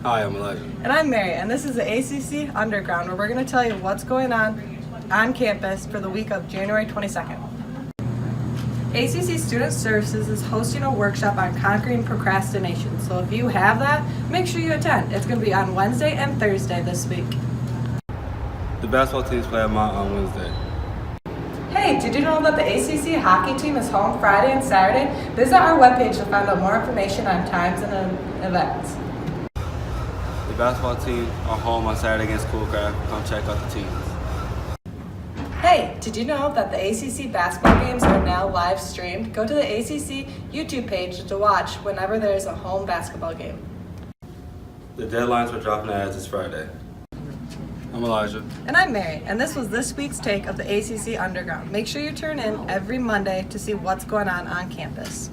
Hi, I'm Elijah. And I'm Mary, and this is the ACC Underground, where we're going to tell you what's going on campus for the week of January 22nd. ACC Student Services is hosting a workshop on conquering procrastination, so if you have that, make sure you attend. It's going to be on Wednesday and Thursday this week. The basketball teams play at Mount on Wednesday. Hey, did you know that the ACC hockey team is home Friday and Saturday? Visit our webpage to find out more information on times and events. The basketball team are home on Saturday against Schoolcraft. Come check out the teams. Hey, did you know that the ACC basketball games are now live streamed? Go to the ACC YouTube page to watch whenever there is a home basketball game. The deadlines for dropping ads is Friday. I'm Elijah. And I'm Mary, and this was this week's take of the ACC Underground. Make sure you tune in every Monday to see what's going on campus.